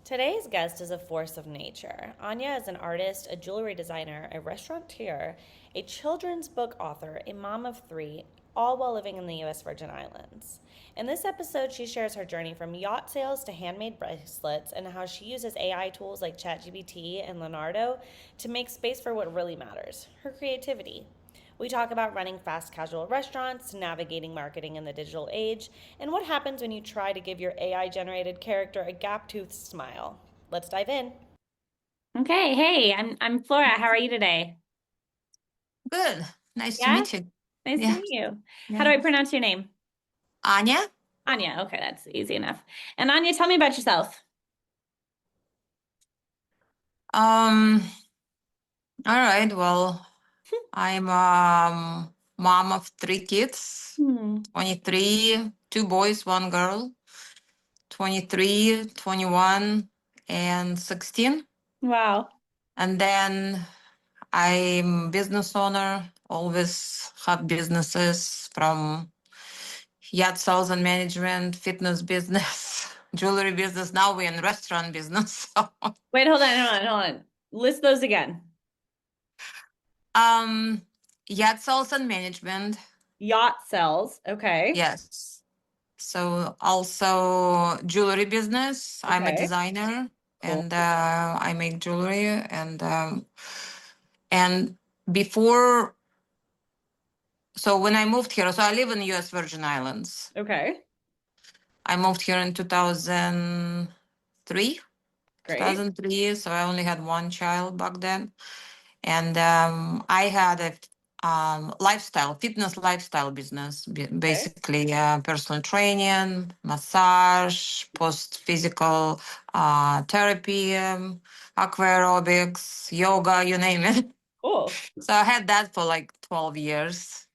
Today's guest is a force of nature. Ania is an artist, a jewelry designer, a restaurateur, a children's book author, a mom of three, all while living in the U.S. Virgin Islands. In this episode, she shares her journey from yacht sales to handmade bracelets and how she uses AI tools like ChatGPT and Leonardo to make space for what really matters, her creativity. We talk about running fast casual restaurants, navigating marketing in the digital age, and what happens when you try to give your AI generated character a gap toothed smile. Let's dive in. Okay, hey, I'm Flora. How are you today? Good. Nice to Yeah, meet you. nice to Yeah. meet you. How Yeah. do I pronounce your name? Anya? Anya. Okay, that's easy enough. And Anya, tell me about yourself. Um, all right. Well, I'm mom of three kids, Hmm. 23, two boys, one girl, 23, 21, and 16. Wow. And then I'm business owner, always have businesses from yacht sales and management, fitness business, jewelry business. Now we're in restaurant business. Wait, hold on. List those again. um, yacht sales and management. Yacht sells. Okay. Yes. So also jewelry business. I'm a Okay. designer Cool. and I make jewelry and before so when I moved here, so I live in the US Virgin Islands. Okay. I moved here in 2003, Great. so I only had one child back then. And I had a fitness lifestyle business, Okay. basically personal training, massage, post-physical therapy, aqua aerobics, yoga, you name it. Cool. So I had that for like 12 years.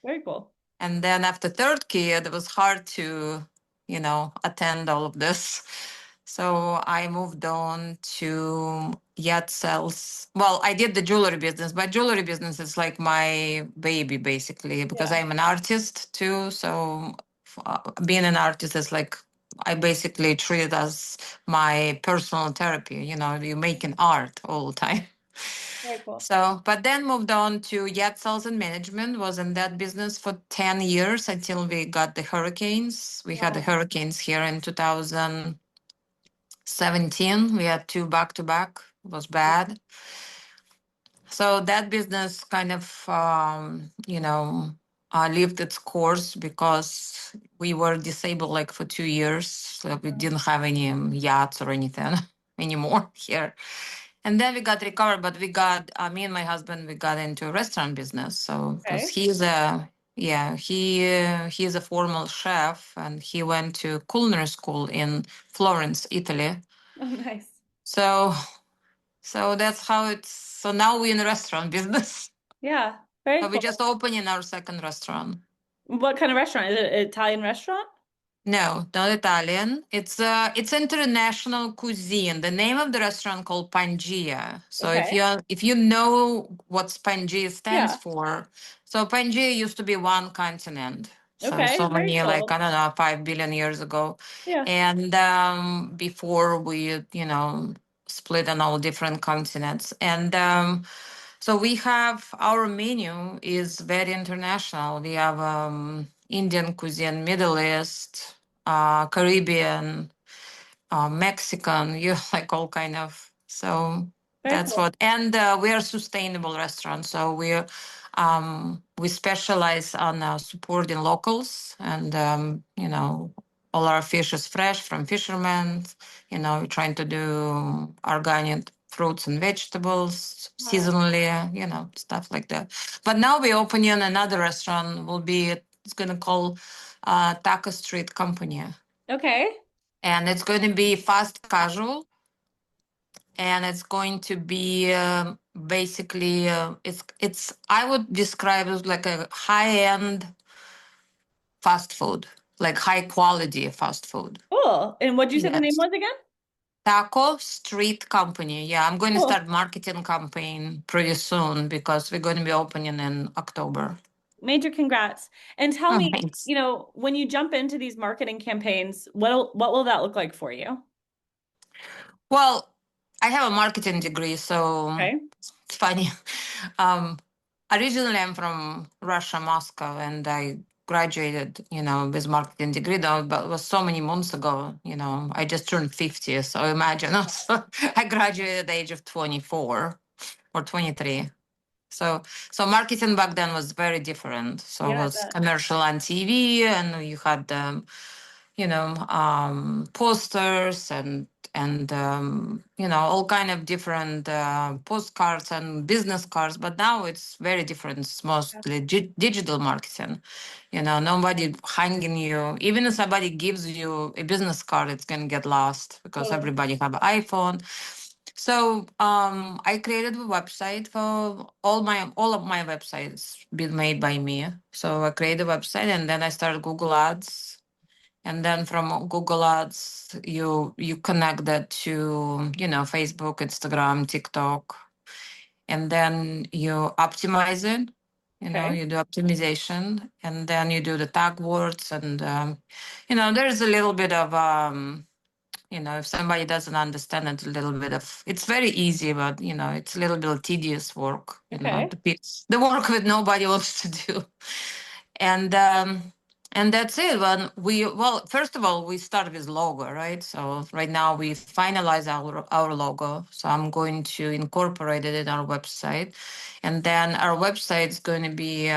Very cool. And then after third kid, it was hard to, attend all of this. So I moved on to yacht sales. Well, I did the jewelry business, but jewelry business is like my baby basically because Yeah. I'm an artist too. So being an artist is like I basically treat it as my personal therapy. You're making art all the time. Very cool. So, but then moved on to yacht sales and management, was in that business for 10 years until we got the hurricanes. We had the Wow. hurricanes here in 2017. We had two back to back. It was bad. So that business kind of, lived its course because we were disabled like for 2 years. So we didn't have any yachts or anything anymore here. And then we got recovered, but me and my husband, we got into a restaurant business. So because Okay. he's a formal chef and he went to culinary school in Florence, Italy. Oh, nice. So that's how it's. So now we're in the restaurant business. Yeah. Very So we cool. just opening our second restaurant. What kind of restaurant? Is it an Italian restaurant? No, not Italian. It's international cuisine. The name of the restaurant called Pangaea. So if Okay. you know what Pangaea stands Yeah. for, so Pangaea used to be one continent. So Okay. Very many like cool. I don't know 5 billion years ago, Yeah. and before we split on all different continents and. So we have our menu is very international. We have Indian cuisine, Middle East, Caribbean, Mexican, you like all kind of. So Very that's cool. what. And we are a sustainable restaurant. So we specialize on supporting locals, and all our fish is fresh from fishermen. We're trying to do organic fruits and vegetables Wow. seasonally, stuff like that. But now we're opening another restaurant. It's gonna call Taco Street Company, Okay. and it's going to be fast casual, and it's going to be basically it's I would describe it as like a high end fast food, like high quality fast food. Cool. And what'd you say the name Yes. was again? Taco Street Company. Yeah, I'm going to Cool. start marketing campaign pretty soon because we're going to be opening in October. Major congrats. And tell Oh, me, thanks. when you jump into these marketing campaigns, what will that look like for you? Well, I have a marketing degree, so Okay. it's funny. Um, Originally, I'm from Russia, Moscow, and I graduated, with marketing degree. Though, but it was so many months ago. I just turned 50, so imagine. Also, I graduated at the age of 24 or 23. So marketing back then was very different. So it Yeah, I was bet. commercial on TV, and you had posters and all kind of different postcards and business cards. But now it's very different. It's Yeah, mostly digital marketing. Nobody hanging you. Even if somebody gives you a business card, it's gonna get lost because totally. everybody have an iPhone. So I created a website for all of my websites been made by me. So I created a website and then I started Google Ads, and then from Google Ads you connect that to Facebook, Instagram, TikTok, and then you optimize it. Okay. You do optimization, and then you do the tag words, and there's a little bit of if somebody doesn't understand it, a little bit of it's very easy, but it's a little bit of tedious work, Okay. the work that nobody wants to do. and and that's it. Well, first of all, we start with logo, right? So right now we finalize our logo, so I'm going to incorporate it in our website, and then our website is going to be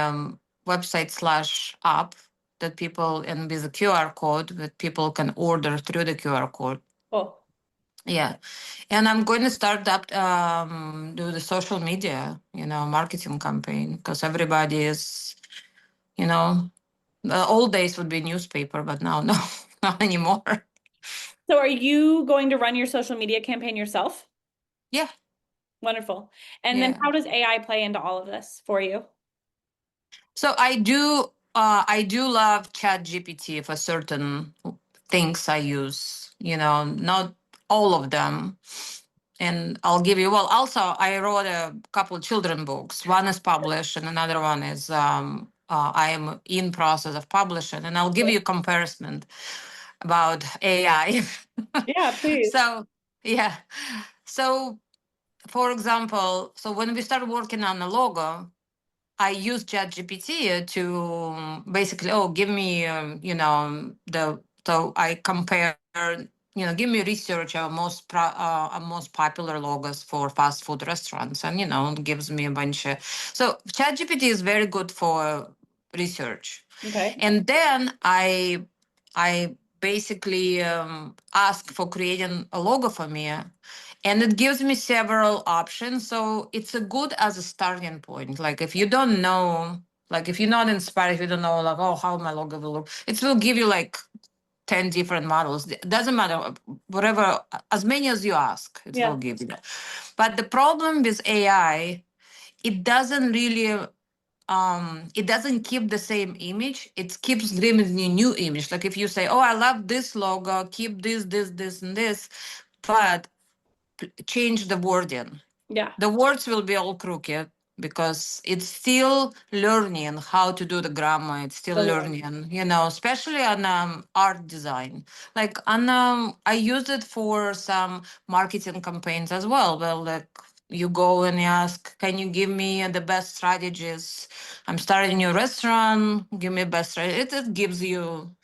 website slash app that people, and with a QR code that people can order through the QR code. Cool. Yeah. And I'm going to start up do the social media, marketing campaign, because everybody is, the old days would be newspaper, but now no, not anymore. So are you going to run your social media campaign yourself? Yeah. Wonderful. And then Yeah. how does AI play into all of this for you? So I do love Chat GPT for certain things I use, not all of them. And I'll give you, well, also I wrote a couple children books. One is published and another one is I am in process of publishing, and I'll give you a comparison about AI. Yeah, please. So yeah. So for example, so when we started working on the logo, I used ChatGPT to basically, give me, so I compare, give me research of most popular logos for fast food restaurants, and it gives me a bunch of. So ChatGPT is very good for research, Okay. and then I basically ask for creating a logo for me, and it gives me several options. So it's a good as a starting point. Like if you don't know, like if you're not inspired, if you don't know, like, oh, how my logo will look, it will give you like 10 different models. It doesn't matter, whatever, as many as you ask, it will Yeah. give you. But the problem with AI, it doesn't really it doesn't keep the same image. It keeps giving you new image. Like if you say, oh, I love this logo, keep this and this, but change the wording, Yeah, the words will be all crooked because it's still learning how to do the grammar. It's still totally. learning, especially on art design. Like on I use it for some marketing campaigns as well. Well, like you go and you ask, can you give me the best strategies? I'm starting a new restaurant, give me best strategy. It gives you,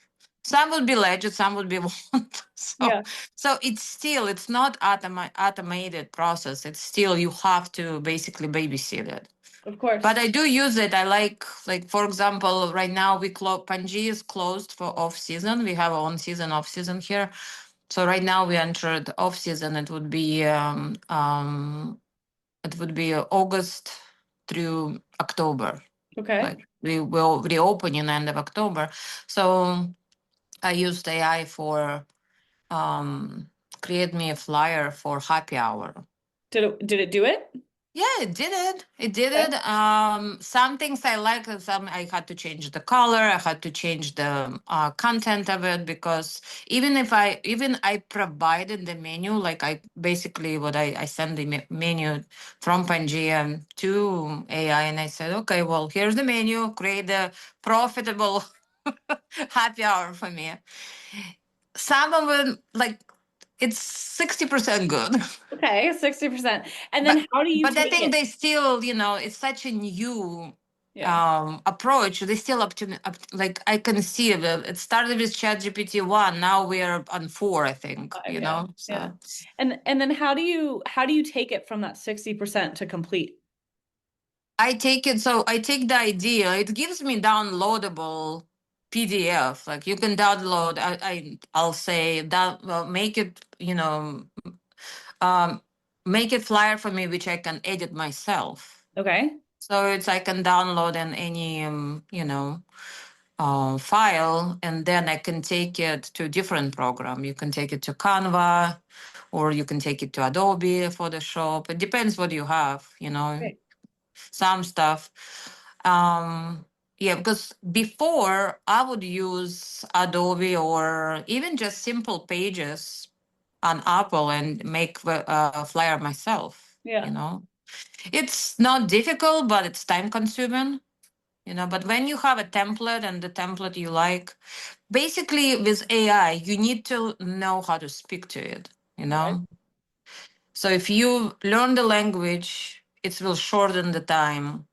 some would be legit, some would be want. Yeah, So it's not automated process. It's still, you have to basically babysit it. of course. But I do use it. I like for example, right now Panji is closed for off season. We have on season, off season here. So right now we entered off season. It would be August through October. Okay. Like we will reopen in the end of October. So I used AI for um, create me a flyer for happy hour. Did it do it? Yeah, it did it. It did Okay. it. Some things I liked, and some I had to change the color. I had to change the content of it, because even I provided the menu, like I basically what I send the menu from Pangea to AI, and I said, okay, well, here's the menu. Create a profitable happy hour for me. Some of them, like it's 60% good. Okay, 60%. And But then how do you but I take think it? they still, it's such a new Yeah. approach. They still like I can see it started with ChatGPT 1, now we're on 4, I think, Yeah. Yeah. so And then how do you take it from that 60% to complete? I take it. So I take the idea. It gives me downloadable PDF. Like you can download. I'll say that. Well, make it. Um, make it flyer for me, which I can edit myself. Okay. So I can download in any file, and then I can take it to a different program. You can take it to Canva, or you can take it to Adobe Photoshop. It depends what you have. Great. Some stuff. Yeah, because before I would use Adobe or even just simple pages on Apple and make a flyer myself. Yeah. It's not difficult, but it's time consuming. But when you have a template and the template you like, basically with AI, you need to know how to speak to it. You Okay. know. So if you learn the language, it will shorten the time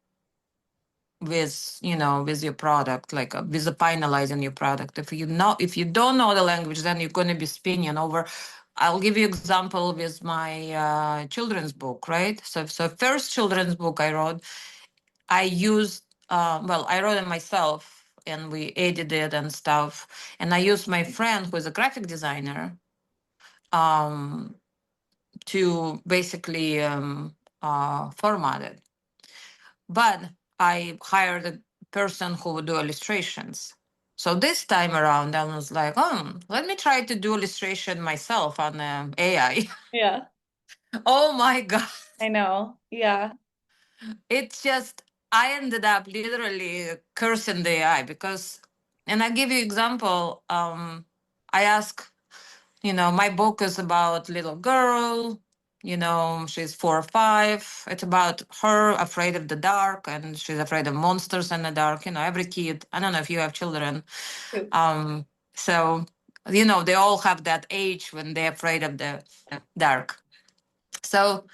with your product, like with the finalizing your product. If you don't know the language, then you're going to be spinning over. I'll give you example with my children's book, right? So first children's book I wrote, I used I wrote it myself and we edited it and stuff, and I used my friend who is a graphic designer um to basically format it. But I hired a person who would do illustrations. So this time around, I was like, oh, let me try to do illustration myself on AI. Yeah. Oh my God. I know. Yeah. It's just, I ended up literally cursing the AI because, and I give you example, I ask, my book is about little girl. She's 4 or 5. It's about her afraid of the dark, and she's afraid of monsters in the dark. Every kid. I don't know if you have children. True. So they all have that age when they're afraid of the dark. So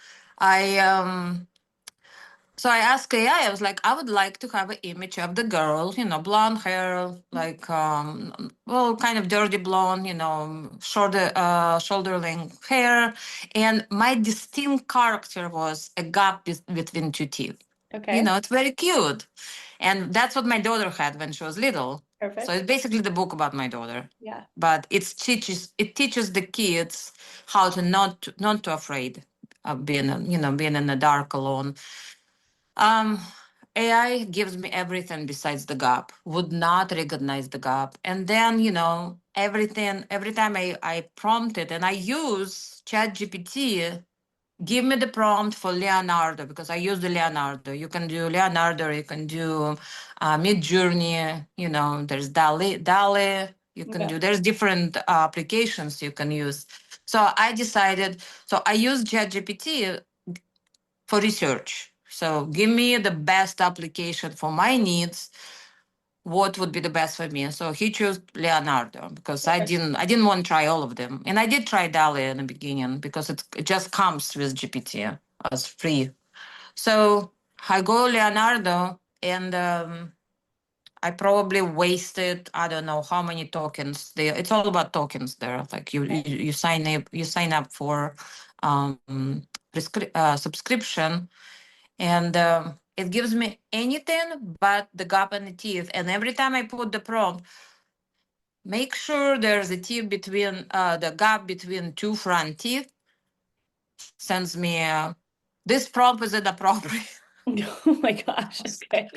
I asked AI, I was like, I would like to have an image of the girl, blonde hair, like, kind of dirty blonde, shoulder length hair. And my distinct character was a gap between two teeth. Okay. It's very cute. And that's what my daughter had when she was little. So Perfect. it's basically the book about my daughter. Yeah. But it teaches the kids how to not to afraid of being in the dark alone. um, AI gives me everything besides the gap, would not recognize the gap. And then, everything, every time I prompt it and I use ChatGPT, give me the prompt for Leonardo, because I use the Leonardo. You can do Leonardo, you can do Mid Journey, there's DALI, you can Okay. do, there's different applications you can use. So I use ChatGPT for research. So give me the best application for my needs. What would be the best for me? So he chose Leonardo because I Perfect. didn't want to try all of them, and I did try DALI in the beginning because it just comes with GPT as free. So I go Leonardo, and I probably wasted, I don't know how many tokens. It's all about tokens there. Like you sign up for subscription, and it gives me anything but the gap in the teeth. And every time I put the prompt, make sure there's a teeth between the gap between two front teeth, sends me this prompt is inappropriate. Oh my gosh. Okay.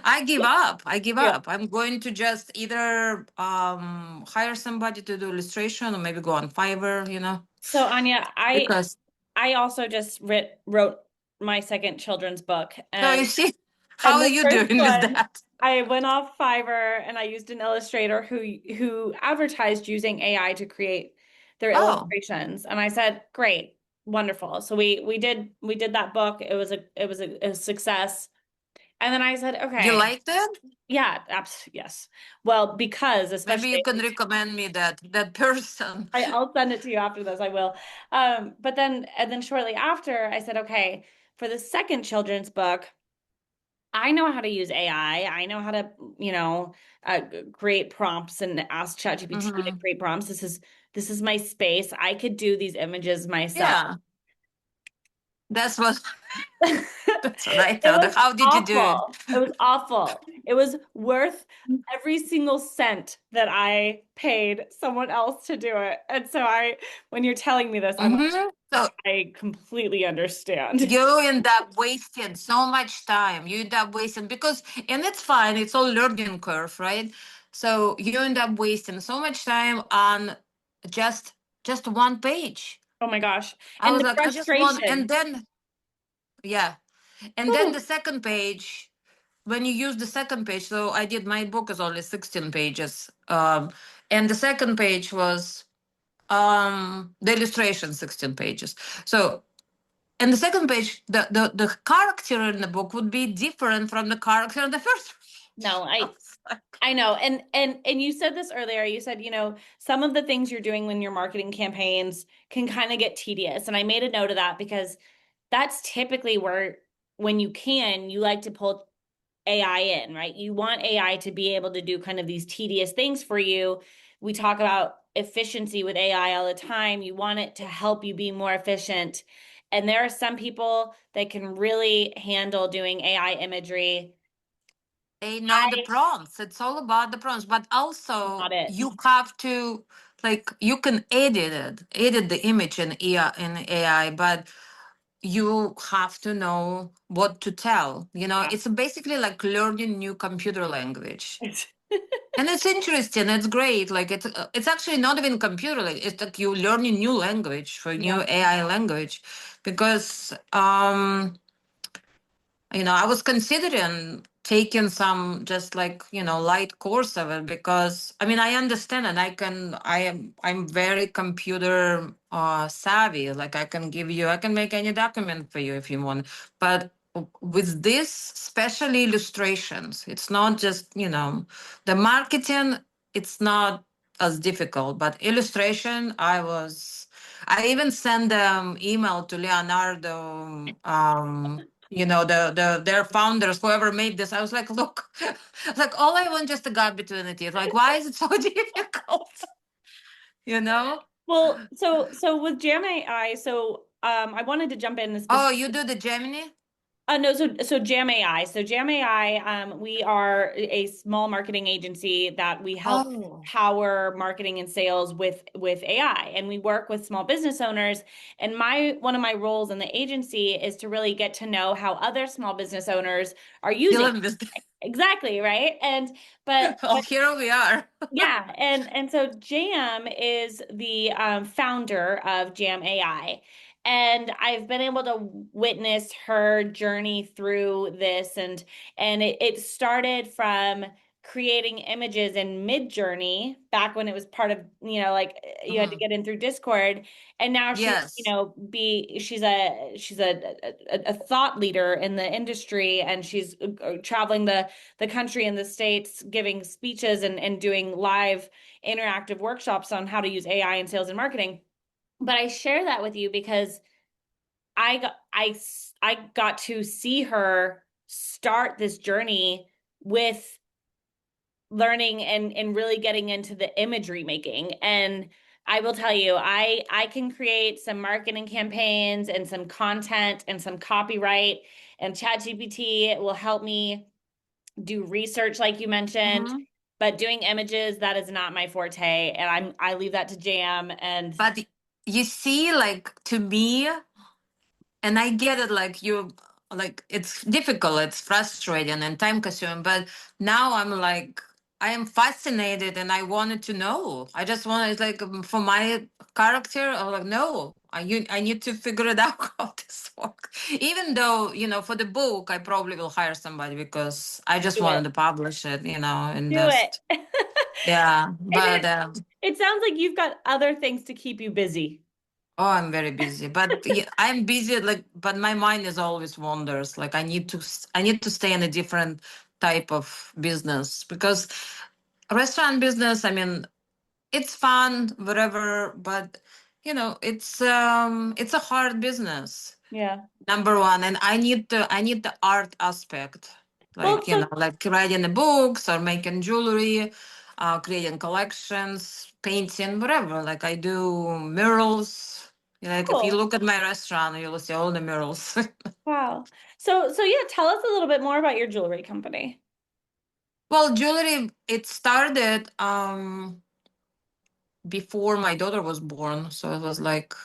I give up. I give Yeah. up. I'm going to just either hire somebody to do illustration or maybe go on Fiverr. So Anya, I Because I also just wrote my second children's book, so you and see, how and are the you first doing with one that? I went off Fiverr and I used an illustrator who advertised using AI to create their Oh, illustrations, and I said, "Great, wonderful." So we did that book. It was a success. And then I said, You okay, liked it? yeah, absolutely, yes. Well, because Maybe you especially can recommend me that person. I'll send it to you after this. I will. But then and then shortly after, I said, okay, for the second children's book, I know how to use AI. I know how to, uh, create prompts and ask ChatGPT to Hmm. create prompts. This is my space. I could do these images myself. Yeah, that's what that's what I It thought. was How did you do it? awful. It was awful. It was worth every single cent that I paid someone else to do it. And so when you're telling me this, I'm like, Hmm. So I completely understand. you end up wasting so much time. You end up wasting because, and it's fine. It's all learning curve, right? So you end up wasting so much time on just just one page. Oh my gosh. I And was the like, I just want, and frustration. then yeah, and then the second page. When you use the second page, so I did, my book is only 16 pages, and the second page was the illustration 16 pages. So in the second page, the character in the book would be different from the character in the first No, page. I was like, I know. And you said this earlier. You said, some of the things you're doing when your marketing campaigns can kind of get tedious. And I made a note of that because that's typically where when you like to pull AI in, right? You want AI to be able to do kind of these tedious things for you. We talk about efficiency with AI all the time. You want it to help you be more efficient. And there are some people that can really handle doing AI imagery. they know the I prompts. It's all about the prompts, but not also it. you have to, like, you can edit the image in AI, but you have to know what to tell. Yeah. It's basically like learning new computer language. And it's interesting. It's great. Like it's actually not even computer. Like it's like you learning new language for new Yeah. AI language, because I was considering taking some just like, light course of it, because I mean, I understand and I'm very computer savvy. Like I can make any document for you if you want. But with this, special illustrations, it's not just, the marketing, it's not as difficult, but illustration, I even sent email to Leonardo, their founders, whoever made this. I was like, look, like all I want just a God between the teeth. Like, why is it so difficult? You know? Well, so with Jam AI, I wanted to jump in Oh, you do the Gemini? no, so Jam AI. So Jam AI, we are a small marketing agency that we help Oh, power marketing and sales with AI, and we work with small business owners. And my one of my roles in the agency is to really get to know how other small business owners are using dealing with. exactly, right? And but Well, here we are. yeah, and so Jam is the founder of Jam AI. And I've been able to witness her journey through this, and it started from creating images in Mid-Journey back when it was part of, like you had to Mhm. get in through Discord. And now she's, Yes. she's a thought leader in the industry, and she's traveling the country and the states giving speeches and doing live interactive workshops on how to use AI in sales and marketing. But I share that with you because I got to see her start this journey with learning and really getting into the imagery making. And I will tell you, I can create some marketing campaigns and some content and some copyright, and ChatGPT will help me do research like you mentioned, Hmm. but doing images, that is not my forte, and I leave that to Jam. And But you see, like, to me, and I get it, like like it's difficult, it's frustrating and time consuming, but now I'm like, I am fascinated and I wanted to know. I just wanted, like, for my character, I'm like, no, I need to figure it out how this works. Even though, for the book, I probably will hire somebody because I just do wanted it. to publish it, and Do it. just, yeah. And But it sounds like you've got other things to keep you busy. Oh, I'm very busy, but yeah, I'm busy. Like, but my mind is always wanders. Like, I need to stay in a different type of business because restaurant business. I mean, it's fun, whatever, but it's a hard business. Yeah. Number one, and I need the art aspect, Well, like so like writing the books or making jewelry, creating collections, painting, whatever. Like I do murals. Like if you cool. look at my restaurant, you will see all the murals. Wow. So yeah, tell us a little bit more about your jewelry company. Well, jewelry, it started before my daughter was born, so it was like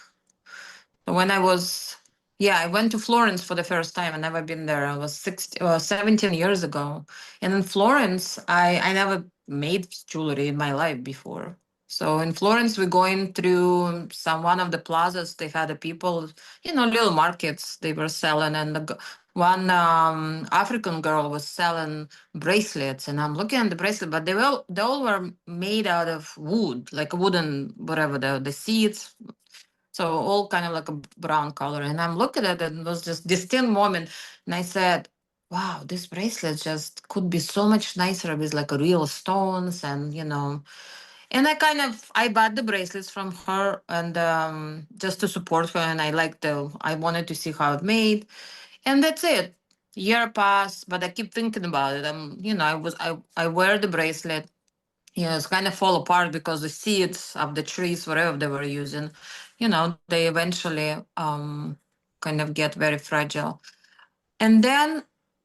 when I was, yeah, I went to Florence for the first time. I never been there. I was 17 years ago. And in Florence, I never made jewelry in my life before. So in Florence, we're going through one of the plazas. They had the people, little markets they were selling. And one African girl was selling bracelets. And I'm looking at the bracelet, but they all were made out of wood, like wooden, whatever, the seeds, so all kind of like a brown color. And I'm looking at it, and it was just distinct moment. And I said, wow, this bracelet just could be so much nicer with like real stones and. And I bought the bracelets from her and just to support her. And I wanted to see how it made. And that's it. Year passed, but I keep thinking about it. I wear the bracelet. Yeah, it's kind of fall apart because the seeds of the trees, whatever they were using, they eventually kind of get very fragile. And then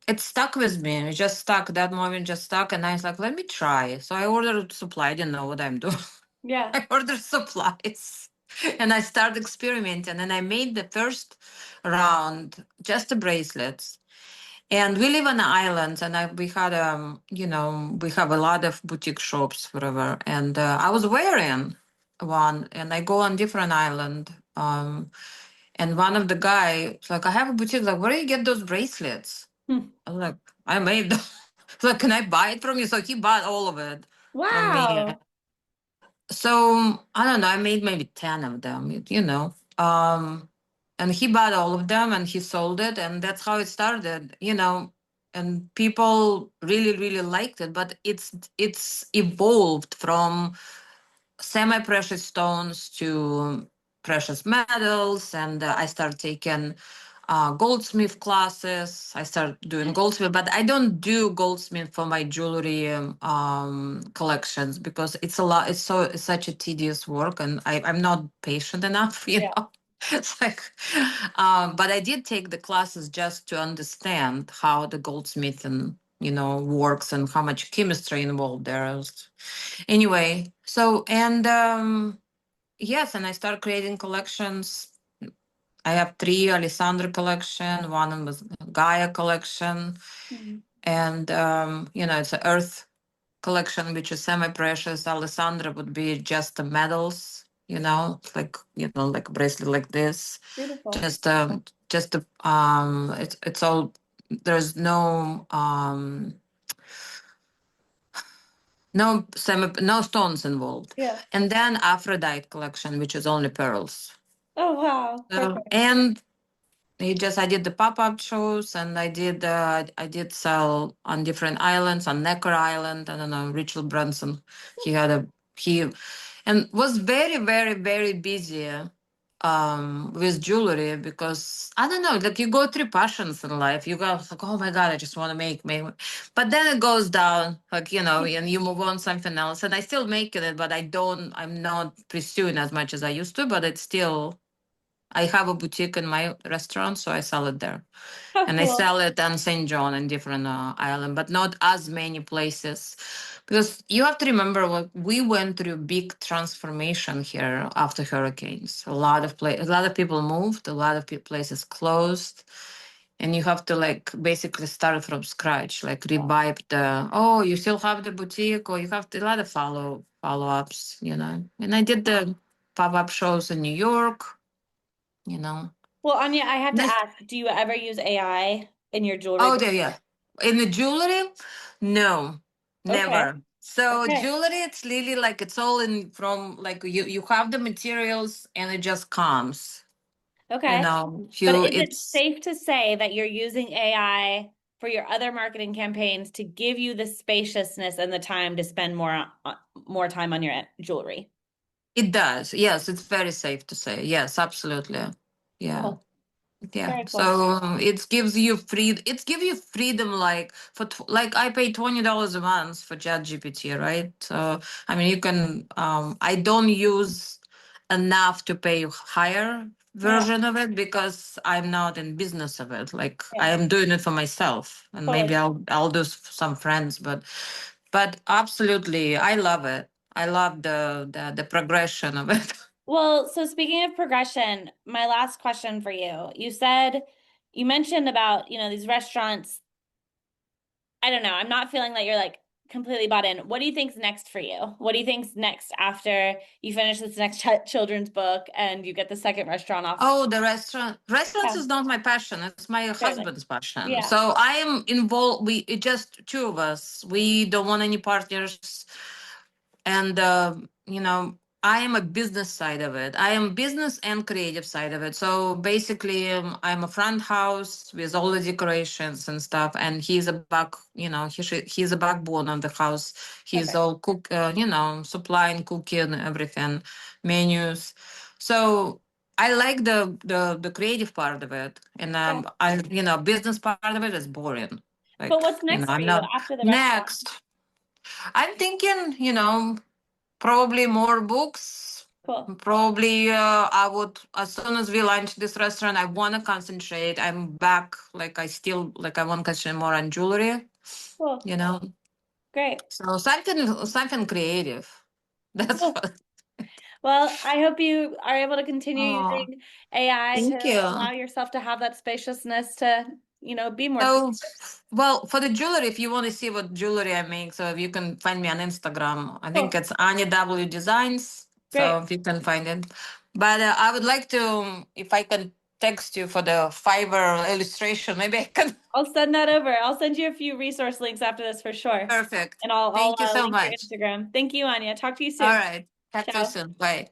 it stuck with me. It just stuck. That moment just stuck. And I was like, let me try. So I ordered supply. I didn't know what I'm doing. Yeah. I ordered supplies. And I started experimenting. And I made the first round, just the bracelets. And we live on an island, and we have a lot of boutique shops, whatever. And I was wearing one, and I go on different island. And one of the guy, like, I have a boutique. Like, where do you get those bracelets? Hmm. I'm like, I made them. Like, can I buy it from you? So he bought all of it from me. Wow. So I don't know. I made maybe 10 of them. And he bought all of them and he sold it, and that's how it started. And people really, really liked it, but it's evolved from semi-precious stones to precious metals, and I started taking goldsmith classes. I started doing goldsmith, but I don't do goldsmith for my jewelry collections because it's a lot. It's such a tedious work, and I'm not patient enough. Yeah. It's like, but I did take the classes just to understand how the goldsmithing, works and how much chemistry involved there is. Anyway, so and yes, and I started creating collections. I have three Alessandra collection, one was Gaia collection, Mhm. and it's an Earth collection, which is semi-precious. Alessandra would be just the metals, like a bracelet like this. Beautiful. It's all, there's no stones involved. Yeah. And then Aphrodite collection, which is only pearls. Oh, wow. Perfect. And I did the pop-up shows, and I did sell on different islands, on Necker Island. I don't know, Richard Branson. He had a he and was very, very, very busy with jewelry because I don't know, like you go through passions in life. You go like, oh my God, I just want to make, but then it goes down, like and you move on something else. And I still making it, but I'm not pursuing as much as I used to, but it's still. I have a boutique in my restaurant, so I sell it there. How And I cool. sell it on St. John and different island, but not as many places. Because you have to remember what we went through big transformation here after hurricanes. A lot of people moved, a lot of places closed. And you have to like basically start from scratch, like revive you still have the boutique, or you have a lot of follow-ups. And I did the pop-up shows in New York, you know. Well, Anya, I have to Nice. ask, do you ever use AI in your jewelry Oh, business? there, yeah. In the jewelry, no, Okay. never. So Okay. jewelry, it's really like it's all in from like you have the materials and it just comes. You Okay. know, But you is it it's safe to say that you're using AI for your other marketing campaigns to give you the spaciousness and the time to spend more time on your jewelry? it does. Yes, it's very safe to say. Yes, absolutely. Yeah. Cool. Yeah, Very so cool. it gives you freedom like like I pay $20 a month for ChatGPT, right? So I mean you can I don't use enough to pay higher Yeah. version of it because I'm not in business of it. Like Yeah. I am doing it for myself and maybe Totally. I'll do some friends, but absolutely I love it. I love the progression of it. Well, so speaking of progression, my last question for you. You mentioned about, these restaurants. I don't know. I'm not feeling that you're like completely bought in. What do you think's next for you? What do you think's next after you finish this next children's book and you get the second restaurant off? Oh, the restaurant. Restaurants Yeah, is not my passion. It's my certainly. husband's passion. Yeah. So I am involved. It's just two of us. We don't want any partners. And I am a business side of it. I am business and creative side of it. So basically, I'm a front house with all the decorations and stuff, and he's a back. He's a backbone of the house. He's Okay. all supplying, cooking, everything, menus. So I like the creative part of it, and Yeah. business part of it is boring. But Like what's next for I'm you not after the restaurant? next. I'm thinking, probably more books. Cool. Probably, I would, as soon as we launch this restaurant, I want to concentrate. I'm back, like, I want to concentrate more on jewelry, Cool. you know? Great. So something creative. That's Cool. what. Well, I hope you are able to continue Oh, using AI to thank you. allow yourself to have that spaciousness to, be more So, creative. well, for the jewelry, if you want to see what jewelry I make, so if you can find me on Instagram, I think Cool. it's Ania W Designs. So Great. if you can find it, but I would like to, if I can text you for the fiber illustration, maybe I can. I'll send that over. I'll send you a few resource links after this for sure. Perfect. And I'll Thank you so link your much. Instagram. Thank you, Anya. Talk to you All soon. right. Talk to you Ciao. soon. Bye.